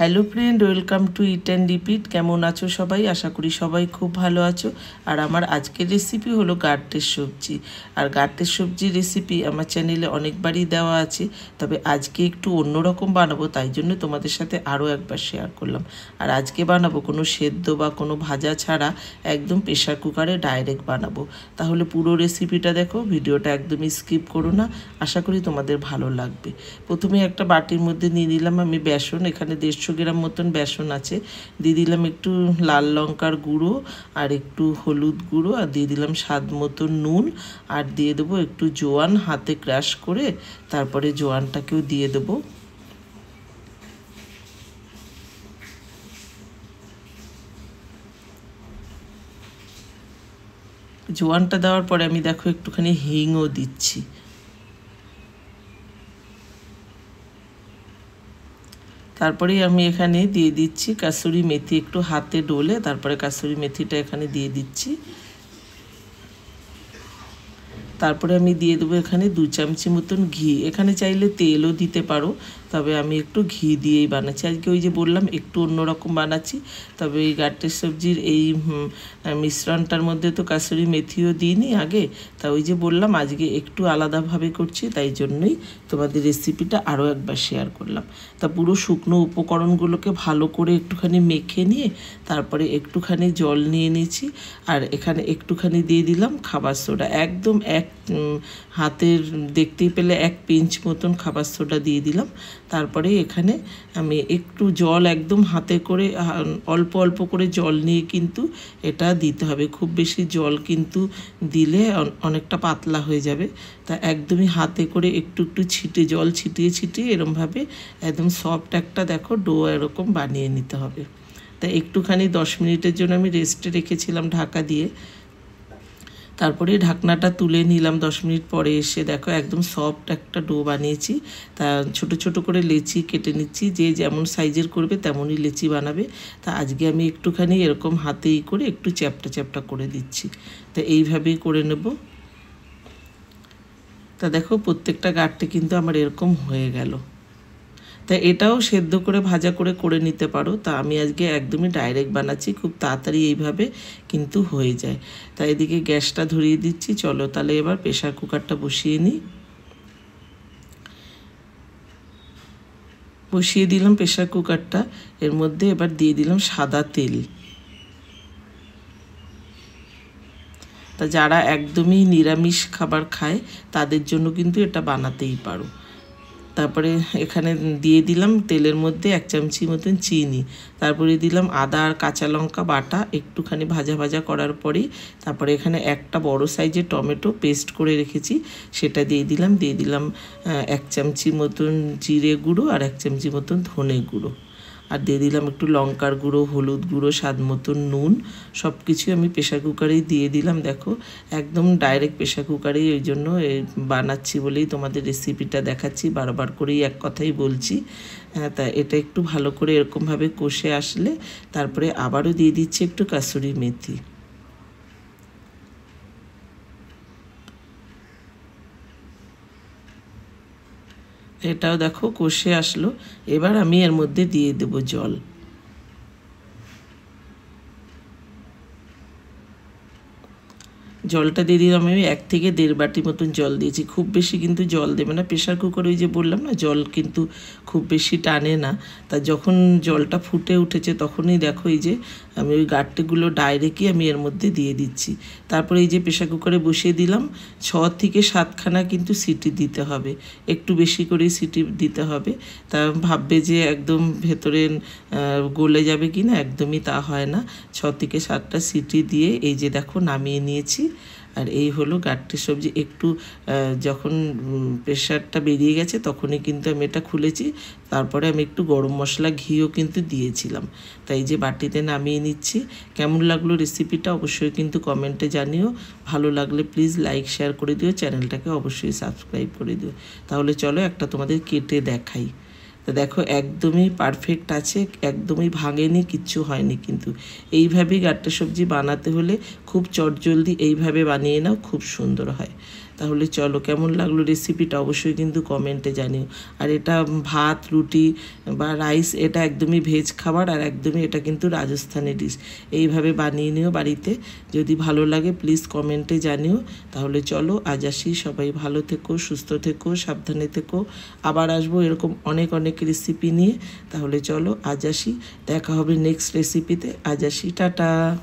Hello friend, welcome to it and repeat. কেমন আছো সবাই? আশা করি সবাই খুব ভালো আছো। আর আমার আজকের রেসিপি হলো গার্টের সবজি। আর গার্টের সবজি রেসিপি আমার চ্যানেলে অনেকবারই দেওয়া আছে, তবে আজকে একটু অন্যরকম বানাবো, তাই জন্য তোমাদের সাথে আরও একবার শেয়ার করলাম। আর আজকে বানাবো কোনো সেদ্ধ বা কোনো ভাজা ছাড়া, একদম প্রেশার কুকারে ডাইরেক্ট বানাবো। তাহলে পুরো রেসিপিটা দেখো, ভিডিওটা একদমই স্কিপ করো না, আশা করি তোমাদের ভালো লাগবে। প্রথমে একটা বাটির মধ্যে নিয়ে নিলাম আমি বেসন। এখানে 150 গ্রাম মতন বেসন আছে। দিয়ে দিলাম একটু লাল লঙ্কার গুঁড়ো আর একটু হলুদ গুঁড়ো, আর দিয়ে দিলাম স্বাদ মতো নুন, আর দিয়ে দেবো একটু জোয়ান হাতে ক্রাশ করে, তারপরে জোয়ানটাকেও দিয়ে দেবো। জোয়ানটা দেওয়ার পরে আমি দেখো একটুখানি হিংও দিচ্ছি। তারপরে আমি এখানে দিয়ে দিচ্ছি কাসুরি মেথি, একটু হাতে ডলে তারপরে কাসুরি মেথিটা এখানে দিয়ে দিচ্ছি। তারপরে আমি দিয়ে দেবো এখানে 2 চামচি মতন ঘি। এখানে চাইলে তেলও দিতে পারো, তবে আমি একটু ঘি দিয়েই বানাচ্ছি আজকে। ওই যে বললাম একটু অন্যরকম বানাচ্ছি, তবে এই গার্টের সবজির এই মিশ্রণটার মধ্যে তো কাসুরি মেথিও দিইনি আগে, তা ওই যে বললাম আজকে একটু আলাদাভাবে করছি, তাই জন্যই তোমাদের রেসিপিটা আরও একবার শেয়ার করলাম। তা পুরো শুকনো উপকরণগুলোকে ভালো করে একটুখানি মেখে নিয়ে তারপরে একটুখানি জল নিয়ে নিয়েছি, আর এখানে একটুখানি দিয়ে দিলাম খাবার সোডা। একদম হাতের দেখতেই পেলে 1 পিঞ্চ মতন খাবার সোডা দিয়ে দিলাম। তারপরে এখানে আমি একটু জল একদম হাতে করে অল্প অল্প করে জল নিয়ে কিন্তু এটা দিতে হবে। খুব বেশি জল কিন্তু দিলে অনেকটা পাতলা হয়ে যাবে, তা একদমই হাতে করে একটু একটু জল ছিটিয়ে ছিটিয়ে এরমভাবে একদম সফট একটা দেখো ডো এরকম বানিয়ে নিতে হবে। তা একটুখানি 10 মিনিটের জন্য আমি রেস্টে রেখেছিলাম ঢাকা দিয়ে। তারপরে ঢাকনাটা তুলে নিলাম। 10 মিনিট পরে এসে দেখো একদম সফট একটা ডো বানিয়েছি। তা ছোট ছোট করে লেচি কেটে নিচ্ছি, যে যেমন সাইজের করবে তেমনই লেচি বানাবে। তা আজকে আমি একটুখানি এরকম হাতেই করে একটু চ্যাপটা চ্যাপটা করে দিচ্ছি। তা এইভাবেই করে নেব। তা দেখো প্রত্যেকটা গাঁটতে কিন্তু আমার এরকম হয়ে গেল। তা এটাও সেদ্ধ করে ভাজা করে করে নিতে পারো, তা আমি আজকে একদমই ডাইরেক্ট বানাচ্ছি, খুব তাড়াতাড়ি এইভাবে কিন্তু হয়ে যায়। তাই এদিকে গ্যাসটা ধরিয়ে দিচ্ছি। চলো তাহলে এবার প্রেশার কুকারটা বসিয়ে নিই। বসিয়ে দিলাম প্রেশার কুকারটা। এর মধ্যে এবার দিয়ে দিলাম সাদা তেল। তা যারা একদমই নিরামিষ খাবার খায় তাদের জন্য কিন্তু এটা বানাতেই পারো। তারপরে এখানে দিয়ে দিলাম তেলের মধ্যে 1 চামচি মতন চিনি। তারপরে দিলাম আদা আর কাঁচা লঙ্কা বাটা, একটুখানি ভাজা ভাজা করার পরেই তারপরে এখানে একটা বড় সাইজের টমেটো পেস্ট করে রেখেছি, সেটা দিয়ে দিলাম। 1 চামচি মতন জিরে গুঁড়ো আর 1 চামচি মতন ধনে গুঁড়ো, আর দিয়ে দিলাম একটু লঙ্কার গুঁড়ো, হলুদ গুঁড়ো, স্বাদ মতন নুন। সব কিছুই আমি প্রেশার কুকারেই দিয়ে দিলাম। দেখো একদম ডাইরেক্ট প্রেশার কুকারেই, ওই জন্য বানাচ্ছি বলেই তোমাদের রেসিপিটা দেখাচ্ছি, বারবার করেই এক কথাই বলছি। তা এটা একটু ভালো করে এরকমভাবে কষে আসলে তারপরে আবারও দিয়ে দিচ্ছি একটু কাসুরি মেথি। এটাও দেখো কষে আসলো। এবার আমি এর মধ্যে দিয়ে দেবো জল। জলটা দিয়ে দিলাম আমি 1 থেকে 1.5 বাটি মতন জল দিয়েছি। খুব বেশি কিন্তু জল দেবে না, প্রেশার কুকারে ওই যে বললাম না জল কিন্তু খুব বেশি টানে না। তা যখন জলটা ফুটে উঠেছে তখনই দেখো এই যে আমি ওই গাঁটগুলো ডাইরেক্টই আমি এর মধ্যে দিয়ে দিচ্ছি। তারপরে এই যে প্রেশার কুকারে বসিয়ে দিলাম, 6 থেকে 7খানা কিন্তু সিটি দিতে হবে, একটু বেশি করেই সিটি দিতে হবে। তা ভাববে যে একদম ভেতরে গলে যাবে কি না, একদমই তা হয় না। 6 থেকে 7টা সিটি দিয়ে এই যে দেখো নামিয়ে নিয়েছি। আর এই হলো গাঁটটি সবজি। একটু যখন প্রেশারটা বেরিয়ে গেছে তখনই কিন্তু আমি এটা খুলেছি। তারপরে আমি একটু গরম মশলা ঘিও কিন্তু দিয়েছিলাম। তাই যে বাটিতে নামিয়ে নিচ্ছি। কেমন লাগলো রেসিপিটা অবশ্যই কিন্তু কমেন্টে জানিও। ভালো লাগলে প্লিজ লাইক শেয়ার করে দিও, চ্যানেলটাকে অবশ্যই সাবস্ক্রাইব করে দিও। তাহলে চলো একটা তোমাদের কেটে দেখাই। তো দেখো একদমই পারফেক্ট আছে, একদমই ভাঙেনি, কিচ্ছু হয়নি। কিন্তু এইভাবেই গাঁট্টা সবজি বানাতে হলে খুব চটজলদি এইভাবে বানিয়ে নাও, খুব সুন্দর হয়। তাহলে চলো, কেমন লাগলো রেসিপিটা অবশ্যই কিন্তু কমেন্টে জানিও। আর এটা ভাত, রুটি বা রাইস, এটা একদমই ভেজ খাবার, আর একদমই এটা কিন্তু রাজস্থানি ডিশ। এইভাবে বানিয়ে নিও বাড়িতে। যদি ভালো লাগে প্লিজ কমেন্টে জানিও। তাহলে চলো আজ আসি, সবাই ভালো থেকো, সুস্থ থেকো, সাবধানে থেকো। আবার আসবো এরকম অনেক অনেক রেসিপি নিয়ে। তাহলে চলো আজ আসি, দেখা হবে নেক্সট রেসিপিতে। আজ আসি, টাটা।